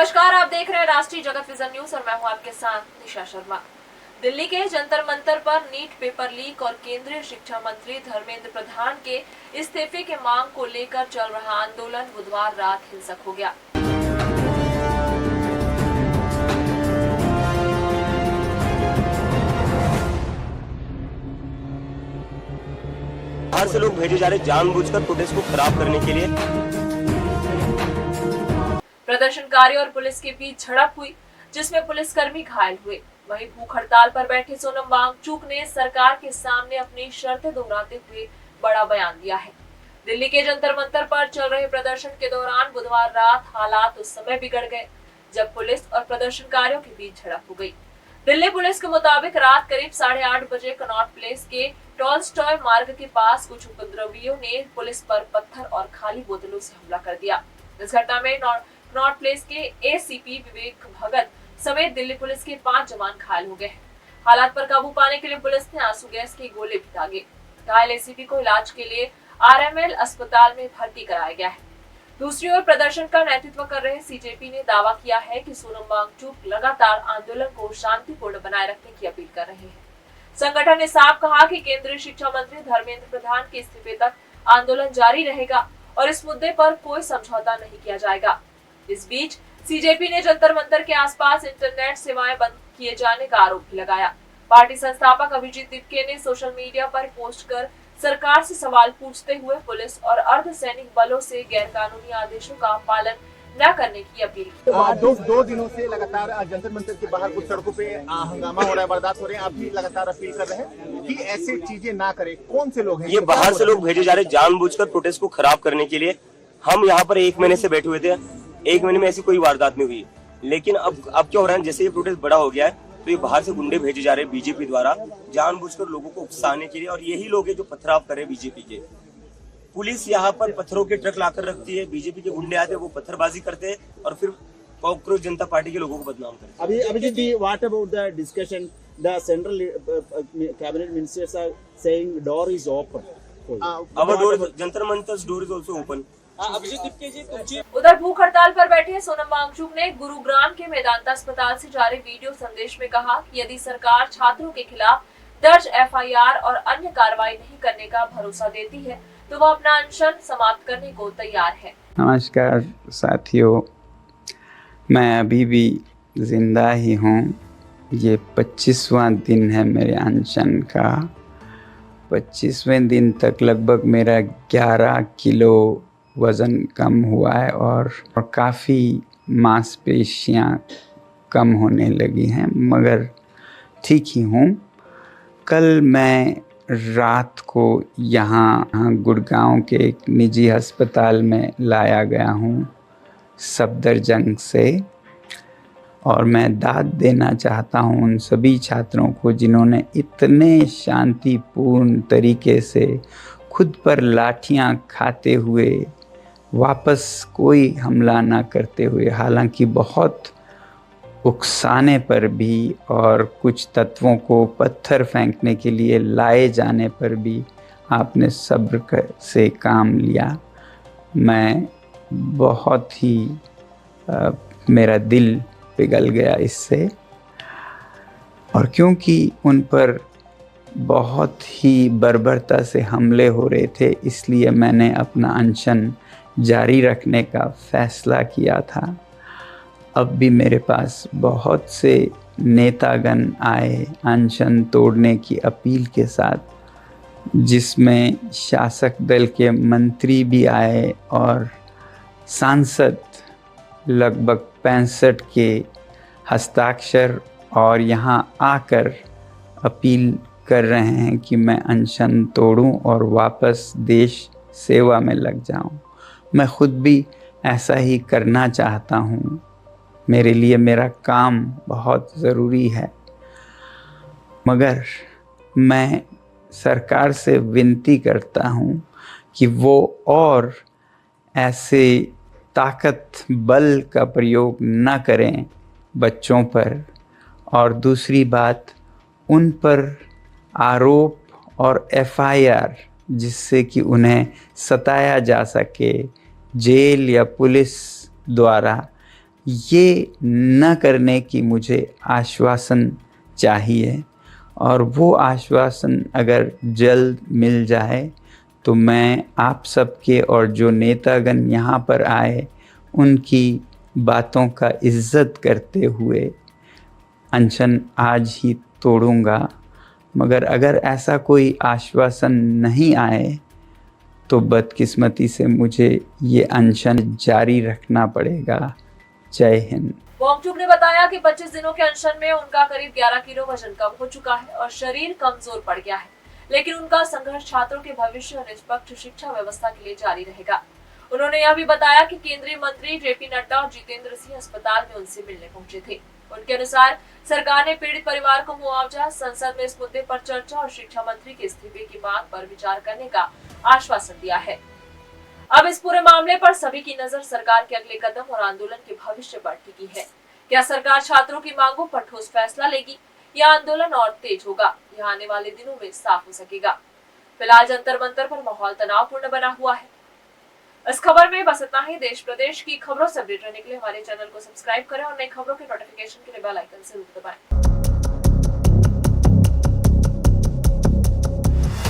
नमस्कार, आप देख रहे हैं राष्ट्रीय जगत विजन न्यूज और मैं हूं आपके साथ निशा शर्मा। दिल्ली के जंतर मंतर पर नीट पेपर लीक और केंद्रीय शिक्षा मंत्री धर्मेंद्र प्रधान के इस्तीफे की मांग को लेकर चल रहा आंदोलन बुधवार रात हिंसक हो गया। बाहर से लोग भेजे जा रहे जानबूझकर प्रोटेस्ट को खराब करने के लिए। प्रदर्शनकारियों और पुलिस के बीच झड़प हुई, जिसमें पुलिसकर्मी घायल हुए। वहीं भूख हड़ताल पर बैठे सोनम वांगचुक ने सरकार के सामने अपनी शर्तें दोहराते हुए बड़ा बयान दिया है। दिल्ली के जंतर मंतर पर चल रहे प्रदर्शन के दौरान बुधवार रात हालात उस समय बिगड़ गए जब पुलिस और प्रदर्शनकारियों के बीच झड़प हो गई। दिल्ली पुलिस के मुताबिक रात करीब 8:30 बजे कनॉट प्लेस के टॉलस्टॉय मार्ग के पास कुछ उपद्रवियों ने पुलिस पर पत्थर और खाली बोतलों से हमला कर दिया। इस घटना में कनॉट प्लेस के एसीपी विवेक भगत समेत दिल्ली पुलिस के 5 जवान घायल हो गए। हालात पर काबू पाने के लिए पुलिस ने आंसू गैस के गोले भी दागे। घायल एसीपी को इलाज के लिए आरएमएल अस्पताल में भर्ती कराया गया है। दूसरी ओर प्रदर्शन का नेतृत्व कर रहे सीजेपी ने दावा किया है कि सोनम वांगचुक लगातार आंदोलन को शांतिपूर्ण बनाए रखने की अपील कर रहे हैं। संगठन ने साफ कहा कि केंद्रीय शिक्षा मंत्री धर्मेंद्र प्रधान के इस्तीफे तक आंदोलन जारी रहेगा और इस मुद्दे पर कोई समझौता नहीं किया जाएगा। इस बीच सीजेपी ने जंतर मंतर के आसपास इंटरनेट सेवाएं बंद किए जाने का आरोप भी लगाया। पार्टी संस्थापक अभिजीत दिपके ने सोशल मीडिया पर पोस्ट कर सरकार से सवाल पूछते हुए पुलिस और अर्धसैनिक बलों से गैरकानूनी आदेशों का पालन न करने की अपील की। दो दिनों से लगातार जंतर मंतर के बाहर कुछ सड़कों पे हंगामा हो रहा है, बर्दाश्त हो रहे हैं। आप भी लगातार अपील कर रहे हैं कि ऐसी चीजें ना करें। कौन से लोग हैं ये बाहर से लोग भेजे जा रहे जानबूझकर प्रोटेस्ट को खराब करने के लिए। हम यहाँ पर 1 महीने से बैठे हुए थे, 1 महीने में ऐसी कोई वारदात नहीं हुई। लेकिन अब क्या हो रहा है, जैसे ये प्रोटेस्ट बड़ा हो गया है तो ये बाहर से गुंडे भेजे जा रहे हैं बीजेपी द्वारा जानबूझकर लोगों को उकसाने के लिए। और यही लोग हैं जो पथराव कर रहे हैं बीजेपी के। पुलिस यहाँ पर पत्थरों के ट्रक लाकर रखती है, बीजेपी के गुंडे आते हैं, वो पत्थरबाजी करते हैं और फिर कांग्रेस जनता पार्टी के लोगों को बदनाम करते हैं। अभी what about the discussion, the central cabinet ministers are saying door is open. Our door, Jantar Mantar door is also open. उधर भूख हड़ताल पर बैठे सोनम वांगचुक ने गुरुग्राम के मेदांता अस्पताल से जारी वीडियो संदेश में कहा कि यदि सरकार छात्रों के खिलाफ दर्ज एफआईआर और अन्य कार्रवाई नहीं करने का भरोसा देती है तो वह अपना अनशन समाप्त करने को तैयार है। नमस्कार साथियों, मैं अभी भी जिंदा ही हूँ। ये 25वां दिन है मेरे अनशन का। 25वें दिन तक लगभग मेरा 11 किलो वज़न कम हुआ है और काफ़ी मांसपेशियाँ कम होने लगी हैं, मगर ठीक ही हूँ। कल मैं रात को यहाँ गुड़गांव के एक निजी अस्पताल में लाया गया हूँ सफदरजंग से, और मैं दाद देना चाहता हूँ उन सभी छात्रों को जिन्होंने इतने शांतिपूर्ण तरीके से खुद पर लाठियाँ खाते हुए वापस कोई हमला ना करते हुए, हालांकि बहुत उकसाने पर भी और कुछ तत्वों को पत्थर फेंकने के लिए लाए जाने पर भी आपने सब्र से काम लिया। मैं बहुत ही मेरा दिल पिघल गया इससे, और क्योंकि उन पर बहुत ही बर्बरता से हमले हो रहे थे इसलिए मैंने अपना अनशन जारी रखने का फैसला किया था। अब भी मेरे पास बहुत से नेतागण आए अनशन तोड़ने की अपील के साथ, जिसमें शासक दल के मंत्री भी आए और सांसद लगभग 65 के हस्ताक्षर और यहाँ आकर अपील कर रहे हैं कि मैं अनशन तोड़ूं और वापस देश सेवा में लग जाऊं। मैं खुद भी ऐसा ही करना चाहता हूँ। मेरे लिए मेरा काम बहुत ज़रूरी है, मगर मैं सरकार से विनती करता हूँ कि वो और ऐसे ताकत बल का प्रयोग न करें बच्चों पर। और दूसरी बात, उन पर आरोप और एफआईआर जिससे कि उन्हें सताया जा सके जेल या पुलिस द्वारा, ये न करने की मुझे आश्वासन चाहिए, और वो आश्वासन अगर जल्द मिल जाए तो मैं आप सबके और जो नेतागण यहाँ पर आए उनकी बातों का इज्जत करते हुए अनशन आज ही तोड़ूंगा। मगर अगर ऐसा कोई आश्वासन नहीं आए तो बदकिस्मती से मुझे ये अनशन जारी रखना पड़ेगा। जय हिंद। वांगचुक ने बताया कि 25 दिनों के अनशन में उनका करीब 11 किलो वजन कम हो चुका है और शरीर कमजोर पड़ गया है, लेकिन उनका संघर्ष छात्रों के भविष्य और निष्पक्ष शिक्षा व्यवस्था के लिए जारी रहेगा। उन्होंने यह भी बताया कि केंद्रीय मंत्री जेपी नड्डा और जितेंद्र सिंह अस्पताल में उनसे मिलने पहुंचे थे। उनके अनुसार सरकार ने पीड़ित परिवार को मुआवजा, संसद में इस मुद्दे पर चर्चा और शिक्षा मंत्री के इस्तीफे की मांग पर विचार करने का आश्वासन दिया है। अब इस पूरे मामले पर सभी की नजर सरकार के अगले कदम और आंदोलन के भविष्य पर टिकी है। क्या सरकार छात्रों की मांगों पर ठोस फैसला लेगी या आंदोलन और तेज होगा, यह आने वाले दिनों में साफ हो सकेगा। फिलहाल जंतर मंतर पर माहौल तनावपूर्ण बना हुआ है। इस खबर में बस इतना ही। देश प्रदेश की खबरों से अपडेट रहने के लिए हमारे चैनल को सब्सक्राइब करें और नई खबरों के नोटिफिकेशन के लिए बेल आइकन जरूर दबाएं।